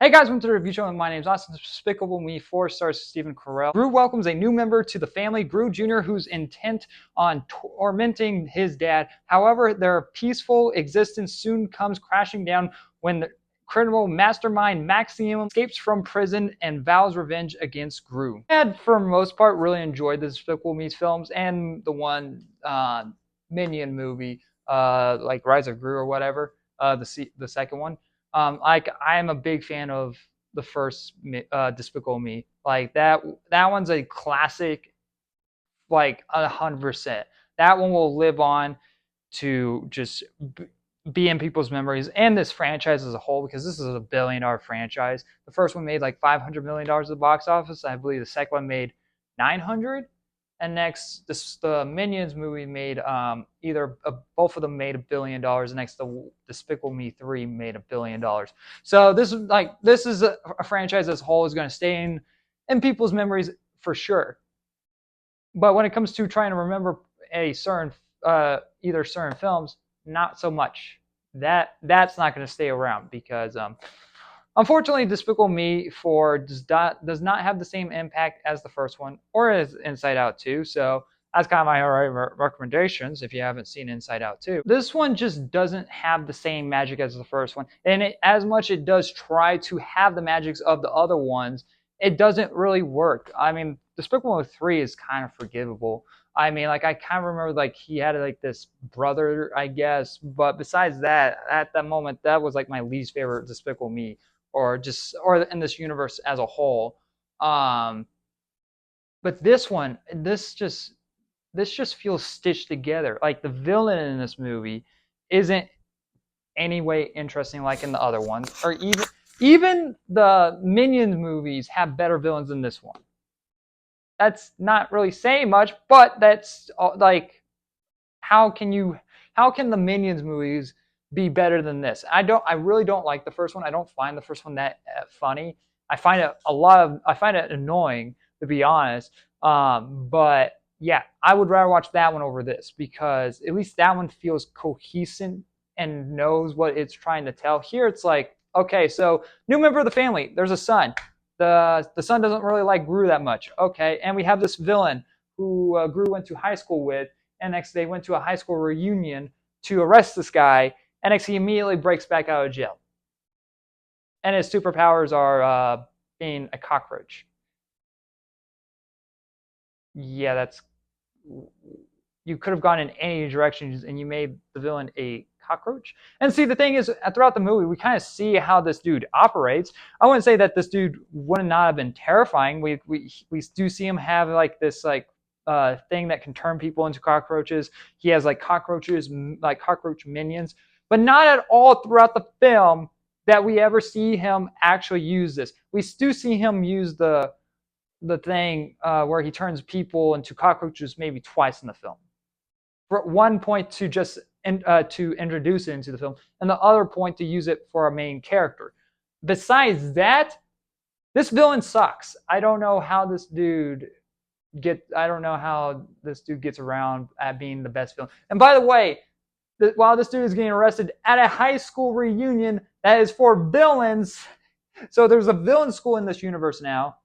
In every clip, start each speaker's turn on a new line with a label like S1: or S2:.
S1: Hey guys, welcome to the review show, and my name's Austin. Despicable Me 4 stars Stephen Carell. Gru welcomes a new member to the family, Gru Jr., who's intent on tormenting his dad. However, their peaceful existence soon comes crashing down when the criminal mastermind Maximum escapes from prison and vows revenge against Gru. I had, for the most part, really enjoyed the Despicable Me films and the one Minion movie, like Rise of Gru or whatever, the second one. Like I am a big fan of the first Despicable Me. Like that one's a classic, like 100%. That one will live on to just be in people's memories and this franchise as a whole, because this is a $1 billion franchise. The first one made like $500 million at the box office. I believe the second one made 900. And next, the Minions movie made both of them made $1 billion. Next, the Despicable Me 3 made $1 billion. So this is a franchise as a whole is going to stay in people's memories for sure. But when it comes to trying to remember a certain either certain films, not so much. That's not going to stay around because unfortunately, Despicable Me 4 does not have the same impact as the first one or as Inside Out 2. So that's kind of my recommendations if you haven't seen Inside Out 2. This one just doesn't have the same magic as the first one. And as much it does try to have the magics of the other ones, it doesn't really work. I mean, Despicable Me 3 is kind of forgivable. I mean, like I kind of remember like he had like this brother, I guess. But besides that, at that moment, that was like my least favorite Despicable Me, or in this universe as a whole. But this one, this just feels stitched together. Like the villain in this movie isn't any way interesting like in the other ones, or even the Minions movies have better villains than this one. That's not really saying much, but that's like, how can the Minions movies be better than this? I really don't like the first one. I don't find the first one that funny. I find it annoying, to be honest. But yeah, I would rather watch that one over this, because at least that one feels cohesive and knows what it's trying to tell. Here it's like, okay, so new member of the family, there's a son. The son doesn't really like Gru that much. Okay, and we have this villain who Gru went to high school with, and next they went to a high school reunion to arrest this guy, and next he immediately breaks back out of jail. And his superpowers are being a cockroach. Yeah, that's, you could have gone in any directions and you made the villain a cockroach. And see, the thing is, throughout the movie, we kind of see how this dude operates. I wouldn't say that this dude would not have been terrifying. We do see him have like this thing that can turn people into cockroaches. He has like cockroaches, like cockroach minions, but not at all throughout the film that we ever see him actually use this. We do see him use the thing where he turns people into cockroaches maybe twice in the film. For one point to just to introduce it into the film, and the other point to use it for a main character. Besides that, this villain sucks. I don't know how this dude gets around at being the best villain. And by the way, while this dude is getting arrested at a high school reunion that is for villains, so there's a villain school in this universe now.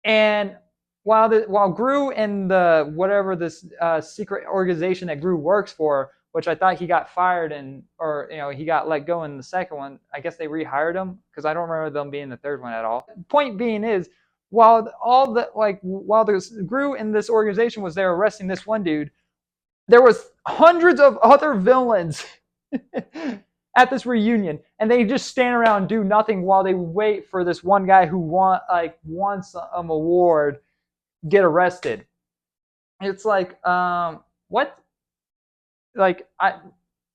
S1: And while Gru and the whatever this secret organization that Gru works for, which I thought he got fired or he got let go in the second one. I guess they rehired him, because I don't remember them being in the third one at all. Point being is, while the Gru and this organization was there arresting this one dude, there was hundreds of other villains at this reunion, and they just stand around and do nothing while they wait for this one guy who wants an award get arrested. It's like, what? Like, I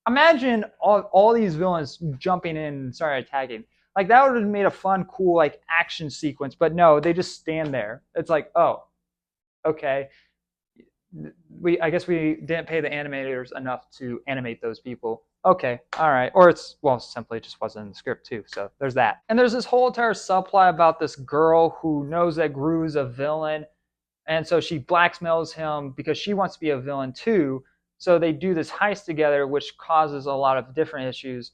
S1: imagine all these villains jumping in and started attacking. Like, that would have made a fun, cool, like, action sequence. But no, they just stand there. It's like, oh, okay. I guess we didn't pay the animators enough to animate those people. Okay, all right. Or simply it just wasn't in the script too. So there's that. And there's this whole entire subplot about this girl who knows that Gru's a villain, and so she blackmails him because she wants to be a villain too. So they do this heist together, which causes a lot of different issues.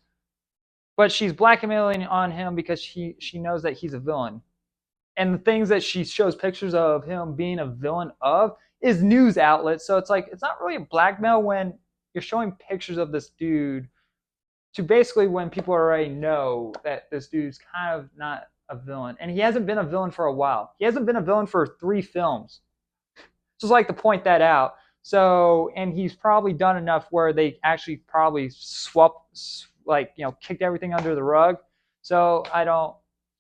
S1: but she's blackmailing on him because she knows that he's a villain. And the things that she shows pictures of him being a villain of is news outlets. So it's like it's not really a blackmail when you're showing pictures of this dude to basically when people already know that this dude's kind of not a villain. And he hasn't been a villain for a while. He hasn't been a villain for 3 films. Just like to point that out. So, and he's probably done enough where they actually probably kicked everything under the rug. So I don't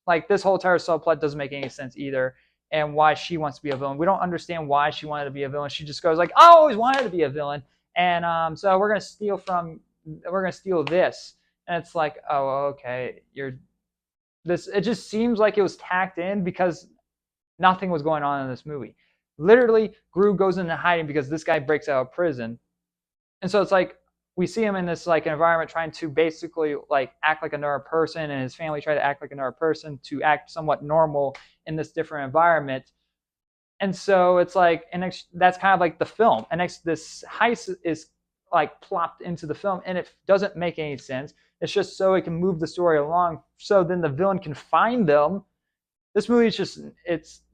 S1: like this whole entire subplot doesn't make any sense either. And why she wants to be a villain, we don't understand why she wanted to be a villain. She just goes like, "I always wanted to be a villain," and so we're gonna steal this, and it's like, oh, okay, you're this. It just seems like it was tacked in because nothing was going on in this movie. Literally, Gru goes into hiding because this guy breaks out of prison. And so it's like we see him in this like environment trying to basically like act like another person, and his family try to act like another person to act somewhat normal in this different environment. And so it's like, and that's kind of like the film. And this heist is like plopped into the film, and it doesn't make any sense. It's just so it can move the story along, so then the villain can find them. This movie is just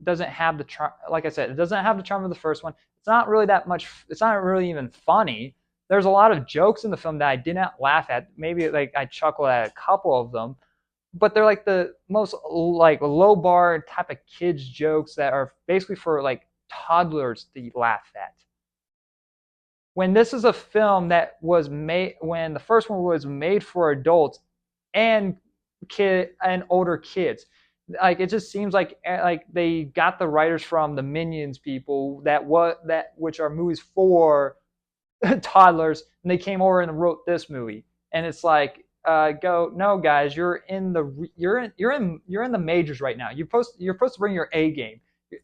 S1: doesn't have the charm. Like I said, it doesn't have the charm of the first one. It's not really that much. It's not really even funny. There's a lot of jokes in the film that I did not laugh at. Maybe like I chuckled at a couple of them, but they're like the most like low bar type of kids jokes that are basically for like toddlers to laugh at. When this is a film that was made, when the first one was made for adults and older kids, like it just seems like they got the writers from the Minions people which are movies for toddlers, and they came over and wrote this movie, and it's like no guys, you're in the majors right now. You're supposed to bring your A game.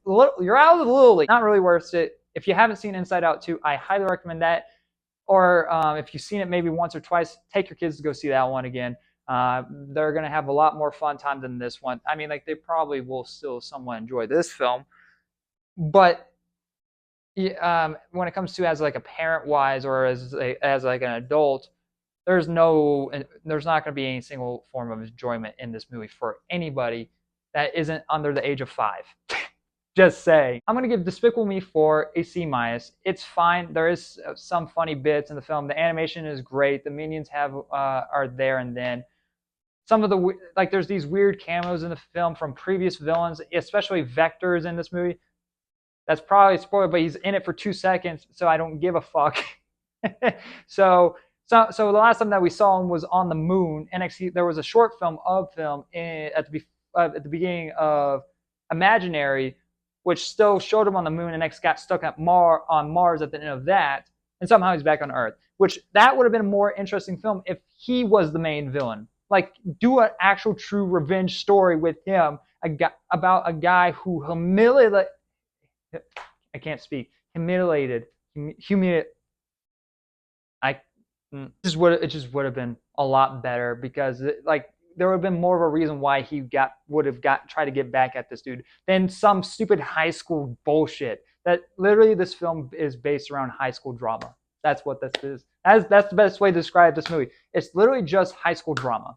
S1: You're out of the little league. Not really worth it. If you haven't seen Inside Out 2, I highly recommend that. Or if you've seen it maybe once or twice, take your kids to go see that one again. They're going to have a lot more fun time than this one. I mean, like they probably will still somewhat enjoy this film, but when it comes to as like a parent wise or as like an adult, there's not going to be any single form of enjoyment in this movie for anybody that isn't under the age of 5. Just say. I'm going to give Despicable Me 4 a C-. It's fine. There is some funny bits in the film. The animation is great. The minions are there and then. Some of the there's these weird cameos in the film from previous villains, especially Vector's in this movie. That's probably a spoiler, but he's in it for 2 seconds, so I don't give a fuck. so the last time that we saw him was on the moon, and actually there was a short film at the beginning of Imaginary, which still showed him on the moon, and X got stuck on Mars at the end of that, and somehow he's back on Earth. Which that would have been a more interesting film if he was the main villain. Like, do an actual true revenge story with him about a guy who humiliated. I can't speak. Humiliated. It just would have been a lot better because there would have been more of a reason why he would have tried to get back at this dude than some stupid high school bullshit. That literally this film is based around high school drama. That's what this is. That's the best way to describe this movie. It's literally just high school drama.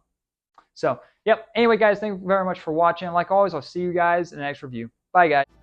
S1: So, yep. Anyway, guys, thank you very much for watching. Like always, I'll see you guys in the next review. Bye, guys.